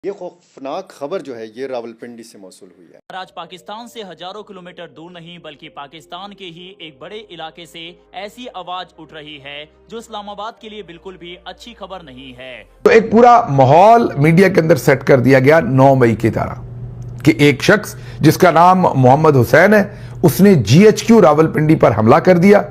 ये खौफनाक खबर जो है ये रावलपिंडी से मौसूल हुई है। आज पाकिस्तान से हजारों किलोमीटर दूर नहीं बल्कि पाकिस्तान के ही एक बड़े इलाके से ऐसी आवाज उठ रही है जो इस्लामाबाद के लिए बिल्कुल भी अच्छी खबर नहीं है। तो एक पूरा माहौल मीडिया के अंदर सेट कर दिया गया 9 मई की तरह कि एक शख्स जिसका नाम मोहम्मद हुसैन है उसने GHQ रावलपिंडी पर हमला कर दिया,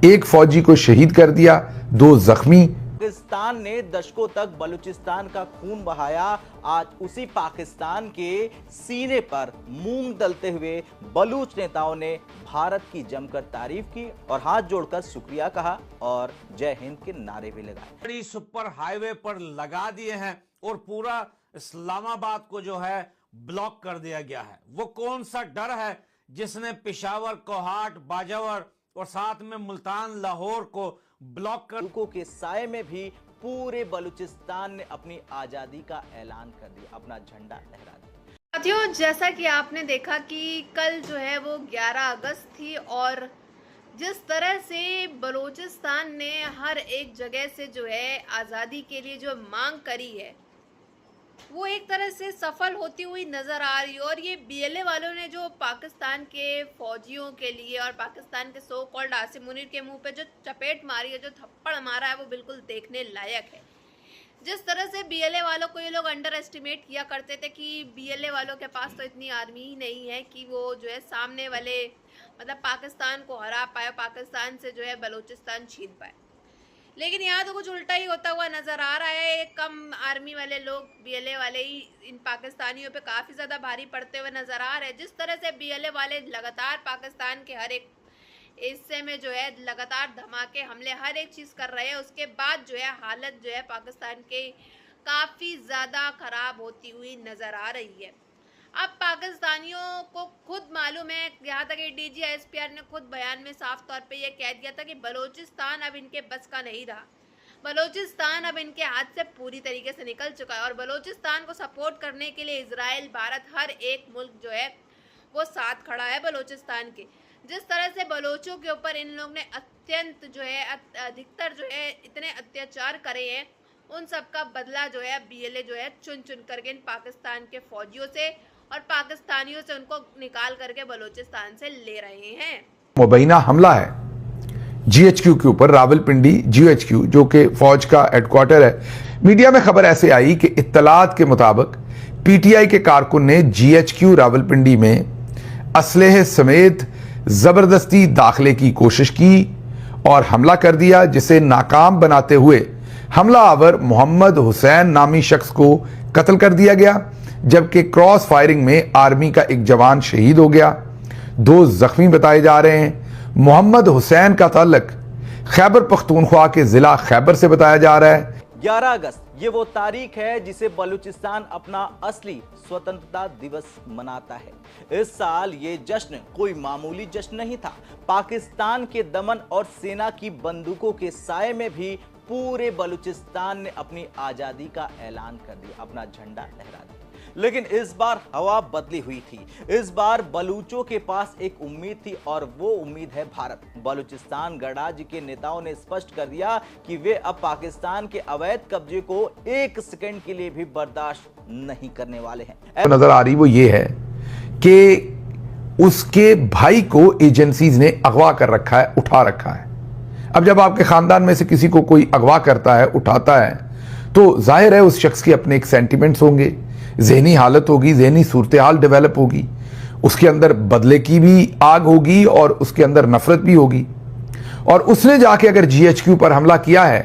एक फौजी को शहीद कर दिया, 2 जख्मी। पाकिस्तान ने दशकों तक बलूचिस्तान का खून बहाया। आज उसी पाकिस्तान के सीने पर मूंग दलते हुए बलूच नेताओं ने भारत की जमकर तारीफ की और हाथ जोड़कर शुक्रिया कहा और जय हिंद के नारे भी लगाए। बड़ी सुपर हाईवे पर लगा दिए हैं और पूरा इस्लामाबाद को जो है ब्लॉक कर दिया गया है। वो कौन सा डर है जिसने पेशावर, कोहाट, बाजावर और साथ में मुल्तान, लाहौर को ब्लॉक कर के साए में भी पूरे बलूचिस्तान ने अपनी आजादी का ऐलान कर दिया, अपना झंडा लहरा दिया। साथियों, जैसा कि आपने देखा कि कल जो है वो 11 अगस्त थी और जिस तरह से बलूचिस्तान ने हर एक जगह से जो है आज़ादी के लिए जो मांग करी है वो एक तरह से सफल होती हुई नज़र आ रही है। और ये BLA वालों ने जो पाकिस्तान के फौजियों के लिए और पाकिस्तान के सो कॉल्ड आसिम मुनीर के मुंह पे जो चपेट मारी है, जो थप्पड़ मारा है, वो बिल्कुल देखने लायक है। जिस तरह से BLA वालों को ये लोग अंडर एस्टिमेट किया करते थे कि BLA वालों के पास तो इतनी आर्मी ही नहीं है कि वो जो है सामने वाले मतलब पाकिस्तान को हरा पाए, पाकिस्तान से जो है बलूचिस्तान छीन पाए, लेकिन यहाँ तो कुछ उल्टा ही होता हुआ नज़र आ रहा है। कम आर्मी वाले लोग BLA वाले ही इन पाकिस्तानियों पे काफ़ी ज़्यादा भारी पड़ते हुए नज़र आ रहे हैं। जिस तरह से BLA वाले लगातार पाकिस्तान के हर एक हिस्से में जो है लगातार धमाके, हमले, हर एक चीज़ कर रहे हैं, उसके बाद जो है हालत जो है पाकिस्तान के काफ़ी ज़्यादा ख़राब होती हुई नज़र आ रही है। अब पाकिस्तानियों को खुद मालूम है, यहाँ तक कि DG ISPR ने खुद बयान में साफ तौर पे ये कह दिया था कि बलूचिस्तान अब इनके बस का नहीं रहा, बलूचिस्तान अब इनके हाथ से पूरी तरीके से निकल चुका है। और बलूचिस्तान को सपोर्ट करने के लिए इजराइल, भारत, हर एक मुल्क जो है वो साथ खड़ा है बलूचिस्तान के। जिस तरह से बलोचों के ऊपर इन लोग ने अत्यंत जो है अधिकतर जो है इतने अत्याचार करे हैं, उन सब का बदला जो है BLA जो है चुन चुन करके इन पाकिस्तान के फौजियों से और पाकिस्तानियों से उनको निकाल करके बलूचिस्तान से ले रहे हैं। मुबैना हमला है GHQ के ऊपर, रावलपिंडी GHQ जो कि फौज का हेडक्वार्टर है। मीडिया में खबर ऐसे आई कि इत्तलात के मुताबिक PTI के कारकुन ने GHQ रावलपिंडी में असलहे समेत जबरदस्ती दाखिले की कोशिश की और हमला कर दिया, जिसे नाकाम बनाते हुए हमला आवर मोहम्मद हुसैन नामी शख्स को कत्ल कर दिया गया, जबकि क्रॉस फायरिंग में आर्मी का एक जवान शहीद हो गया, 2 जख्मी बताए जा रहे हैं। मोहम्मद हुसैन का ताल्लुक खैबर पख्तूनख्वा के जिला खैबर से बताया जा रहा है। 11 अगस्त ये वो तारीख है जिसे बलूचिस्तान अपना असली स्वतंत्रता दिवस मनाता है। इस साल ये जश्न कोई मामूली जश्न नहीं था। पाकिस्तान के दमन और सेना की बंदूकों के साए में भी पूरे बलूचिस्तान ने अपनी आजादी का ऐलान कर दिया, अपना झंडा लहरा दिया। लेकिन इस बार हवा बदली हुई थी। इस बार बलूचों के पास एक उम्मीद थी और वो उम्मीद है भारत। बलूचिस्तान गणराज्य के नेताओं ने स्पष्ट कर दिया कि वे अब पाकिस्तान के अवैध कब्जे को 1 सेकंड के लिए भी बर्दाश्त नहीं करने वाले हैं। नजर आ रही वो ये है कि उसके भाई को एजेंसीज ने अगवा कर रखा है, उठा रखा है। अब जब आपके खानदान में से किसी को कोई अगवा करता है, उठाता है, तो जाहिर है उस शख्स के अपने एक सेंटिमेंट्स होंगे, ज़हनी हालत होगी, ज़हनी सूरत हाल डेवलप होगी, उसके अंदर बदले की भी आग होगी और उसके अंदर नफरत भी होगी। और उसने जाके अगर GHQ पर हमला किया है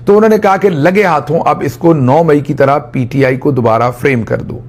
तो उन्होंने कहा कि लगे हाथों अब इसको 9 मई की तरह PTI को दोबारा फ्रेम कर दो।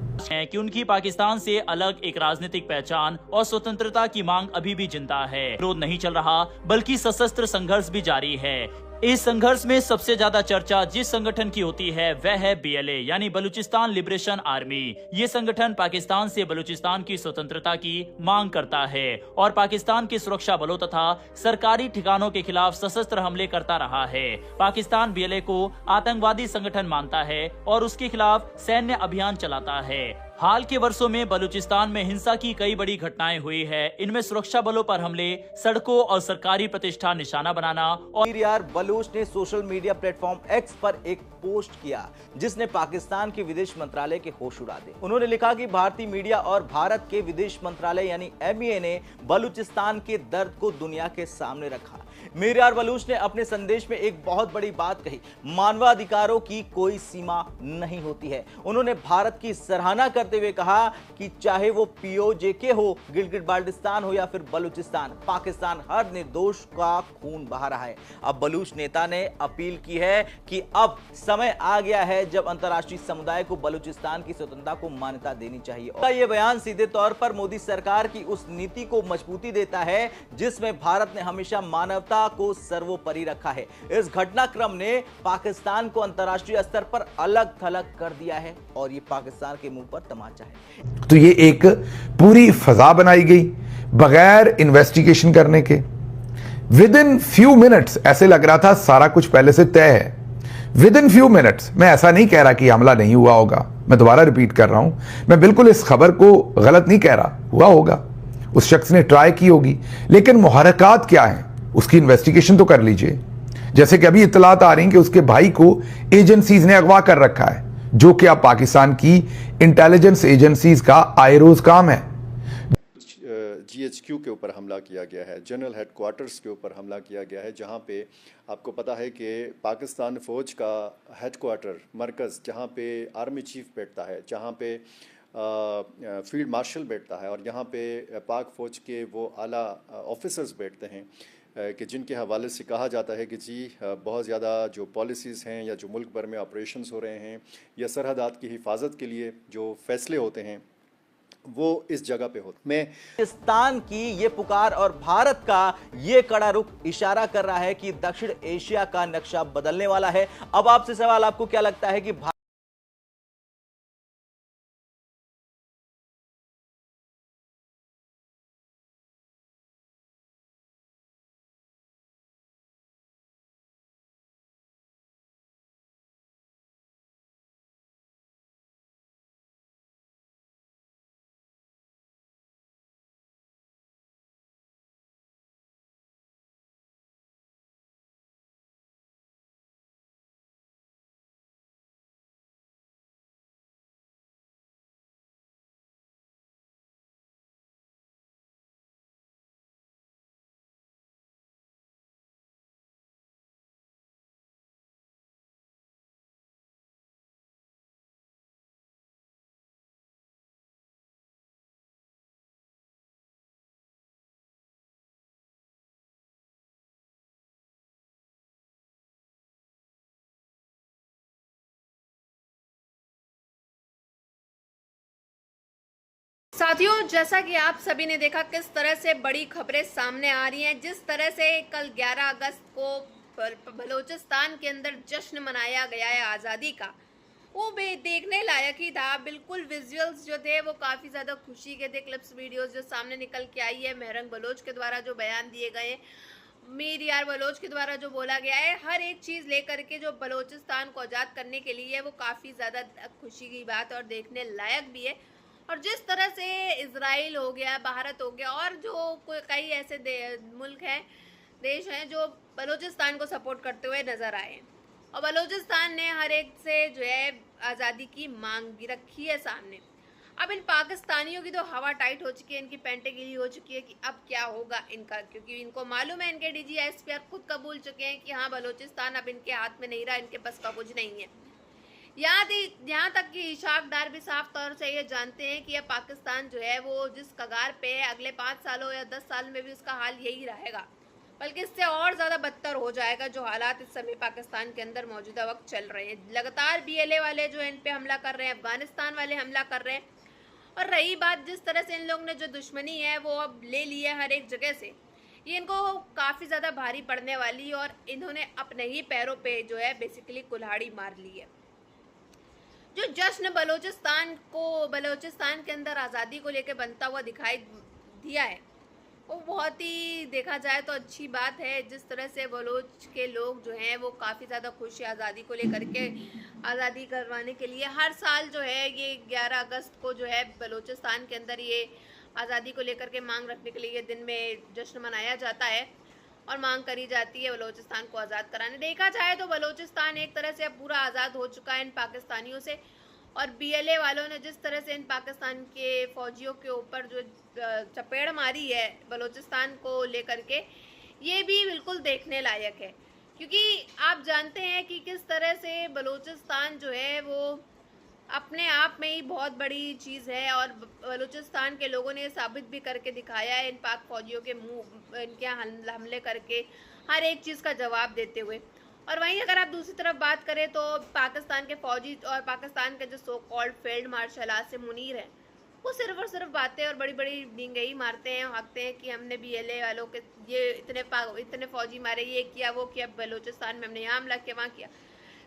कि उनकी पाकिस्तान से अलग एक राजनीतिक पहचान और स्वतंत्रता की मांग अभी भी जिंदा है। विरोध नहीं चल रहा बल्कि सशस्त्र संघर्ष भी जारी है। इस संघर्ष में सबसे ज्यादा चर्चा जिस संगठन की होती है वह है BLA यानी बलूचिस्तान लिबरेशन आर्मी। ये संगठन पाकिस्तान से बलूचिस्तान की स्वतंत्रता की मांग करता है और पाकिस्तान के सुरक्षा बलों तथा सरकारी ठिकानों के खिलाफ सशस्त्र हमले करता रहा है। पाकिस्तान BLA को आतंकवादी संगठन मानता है और उसके खिलाफ सैन्य अभियान चलाता है। हाल के वर्षों में बलूचिस्तान में हिंसा की कई बड़ी घटनाएं हुई है। इनमें सुरक्षा बलों पर हमले, सड़कों और सरकारी प्रतिष्ठान निशाना बनाना और मीर बलूच ने सोशल मीडिया प्लेटफॉर्म एक्स पर एक पोस्ट किया जिसने पाकिस्तान के विदेश मंत्रालय के होश उड़ा दिए। उन्होंने लिखा कि भारतीय मीडिया और भारत के विदेश मंत्रालय यानी MEA ने बलूचिस्तान के दर्द को दुनिया के सामने रखा। मीर बलूच ने अपने संदेश में एक बहुत बड़ी बात कही, मानवाधिकारों की कोई सीमा नहीं होती है। उन्होंने भारत की सराहना करते हुए कहा कि चाहे वो POJK हो, गिलगिट बाल्टिस्तान हो या फिर बलूचिस्तान, पाकिस्तान हर निर्दोष का खून बहा रहा है। अब बलूच नेता ने अपील की है कि अब समय आ गया है जब अंतर्राष्ट्रीय समुदाय को बलूचिस्तान की स्वतंत्रता को मान्यता देनी चाहिए। और यह बयान सीधे तौर पर मोदी सरकार की उस नीति को मजबूती देता है जिसमें भारत ने हमेशा मानवता को सर्वोपरि रखा है। इस घटनाक्रम ने पाकिस्तान को अंतर्राष्ट्रीय स्तर पर अलग थलग कर दिया है और ये पाकिस्तान के मुंह पर तमाचा है। तो ये एक पूरी फजा बनाई गई बगैर इन्वेस्टिगेशन करने के। विद इन फ्यू मिनट्स ऐसे लग रहा था सारा कुछ पहले से तय है। विद इन फ्यू मिनट्स, मैं ऐसा नहीं कह रहा कि हमला नहीं हुआ होगा, मैं दोबारा रिपीट कर रहा हूं, मैं बिल्कुल इस खबर को गलत नहीं कह रहा, हुआ होगा, उस शख्स ने ट्राई की होगी, लेकिन मुहर्रिकात क्या है उसकी इन्वेस्टिगेशन तो कर लीजिए। जैसे कि अभी इत्तलात आ रही हैं कि उसके भाई को एजेंसीज ने अगवा कर रखा है, जो कि अब पाकिस्तान की इंटेलिजेंस एजेंसीज का आए रोज काम है। GHQ के ऊपर हमला किया गया है, जनरल हेडक्वार्टर्स के ऊपर हमला किया गया है, जहां पे आपको पता है कि पाकिस्तान फ़ौज का हेडक्वार्टर मरकज़, जहां पे आर्मी चीफ बैठता है, जहां पे फील्ड मार्शल बैठता है और यहाँ पे पाक फ़ौज के वो आला ऑफिसर्स बैठते हैं कि जिनके हवाले से कहा जाता है कि जी बहुत ज़्यादा जो पॉलिसीज़ हैं या जो मुल्क भर में ऑपरेशंस हो रहे हैं या सरहदात की हिफाजत के लिए जो फ़ैसले होते हैं वो इस जगह पे होते। मैं पाकिस्तान की ये पुकार और भारत का ये कड़ा रुख इशारा कर रहा है कि दक्षिण एशिया का नक्शा बदलने वाला है। अब आपसे सवाल, आपको क्या लगता है कि साथियों, जैसा कि आप सभी ने देखा किस तरह से बड़ी खबरें सामने आ रही हैं, जिस तरह से कल 11 अगस्त को बलूचिस्तान के अंदर जश्न मनाया गया है आज़ादी का, वो देखने लायक ही था। बिल्कुल विजुअल्स जो थे वो काफ़ी ज़्यादा खुशी के थे। क्लिप्स वीडियोस जो सामने निकल के आई है, मेहरंग बलोच के द्वारा जो बयान दिए गए, मीर बलोच के द्वारा जो बोला गया है, हर एक चीज़ लेकर के जो बलूचिस्तान को आज़ाद करने के लिए है वो काफ़ी ज़्यादा खुशी की बात और देखने लायक भी है। और जिस तरह से इजराइल हो गया, भारत हो गया और जो कई ऐसे मुल्क हैं, देश हैं जो बलूचिस्तान को सपोर्ट करते हुए नज़र आए और बलूचिस्तान ने हर एक से जो है आज़ादी की मांग भी रखी है सामने। अब इन पाकिस्तानियों की तो हवा टाइट हो चुकी है, इनकी पेंटें गीली हो चुकी है कि अब क्या होगा इनका, क्योंकि इनको मालूम है, इनके DG खुद कबूल चुके हैं कि हाँ बलूचिस्तान अब इनके हाथ में नहीं रहा, इनके पास का कुछ नहीं है। यहाँ तक कि इशाक डार भी साफ तौर से ये जानते हैं कि यह पाकिस्तान जो है वो जिस कगार पे है, अगले 5 सालों या 10 साल में भी उसका हाल यही रहेगा, बल्कि इससे और ज़्यादा बदतर हो जाएगा जो हालात इस समय पाकिस्तान के अंदर मौजूदा वक्त चल रहे हैं। लगातार BLA वाले जो इन पे हमला कर रहे हैं, अफगानिस्तान वाले हमला कर रहे हैं। और रही बात जिस तरह से इन लोगों ने जो दुश्मनी है वो अब ले ली है हर एक जगह से, ये इनको काफ़ी ज़्यादा भारी पड़ने वाली है और इन्होंने अपने ही पैरों पे जो है बेसिकली कुल्हाड़ी मार ली है। जो जश्न बलूचिस्तान के अंदर आज़ादी को लेकर बनता हुआ दिखाई दिया है, वो बहुत ही देखा जाए तो अच्छी बात है। जिस तरह से बलोच के लोग जो हैं वो काफ़ी ज़्यादा खुश हैं आज़ादी को लेकर के। आज़ादी करवाने के लिए हर साल जो है ये 11 अगस्त को जो है बलूचिस्तान के अंदर ये आज़ादी को लेकर के मांग रखने के लिए ये दिन में जश्न मनाया जाता है और मांग करी जाती है बलूचिस्तान को आज़ाद कराने। देखा जाए तो बलूचिस्तान एक तरह से अब पूरा आज़ाद हो चुका है इन पाकिस्तानियों से, और BLA वालों ने जिस तरह से इन पाकिस्तान के फौजियों के ऊपर जो चपेड़ मारी है बलूचिस्तान को लेकर के, ये भी बिल्कुल देखने लायक है। क्योंकि आप जानते हैं कि किस तरह से बलूचिस्तान जो है वो अपने आप में ही बहुत बड़ी चीज़ है, और बलूचिस्तान के लोगों ने ये साबित भी करके दिखाया है इन पाक फौजियों के मुंह इनके हमले करके, हर एक चीज़ का जवाब देते हुए। और वहीं अगर आप दूसरी तरफ बात करें तो पाकिस्तान के फौजी और पाकिस्तान के जो so called field marshal Asim Munir हैं, वो सिर्फ और सिर्फ बातें और बड़ी बड़ी डींगई मारते हैं, हाँकते हैं कि हमने BLA वालों के ये इतने फौजी मारे, ये किया वो किया, बलूचिस्तान में हमने यहाँ हमला किया वहाँ किया।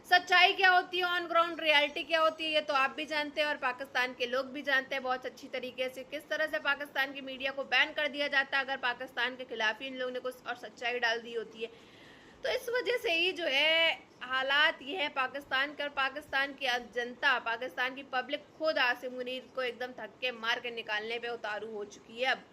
सच्चाई क्या होती है, ऑन ग्राउंड रियलिटी क्या होती है, ये तो आप भी जानते हैं और पाकिस्तान के लोग भी जानते हैं बहुत अच्छी तरीके से। किस तरह से पाकिस्तान की मीडिया को बैन कर दिया जाता है अगर पाकिस्तान के खिलाफ ही इन लोगों ने कुछ और सच्चाई डाल दी होती है। तो इस वजह से ही जो है हालात ये है पाकिस्तान के, और पाकिस्तान की जनता, पाकिस्तान की पब्लिक खुद आसिम मुनीर को एकदम धक्के मार के निकालने पे उतारू हो चुकी है अब।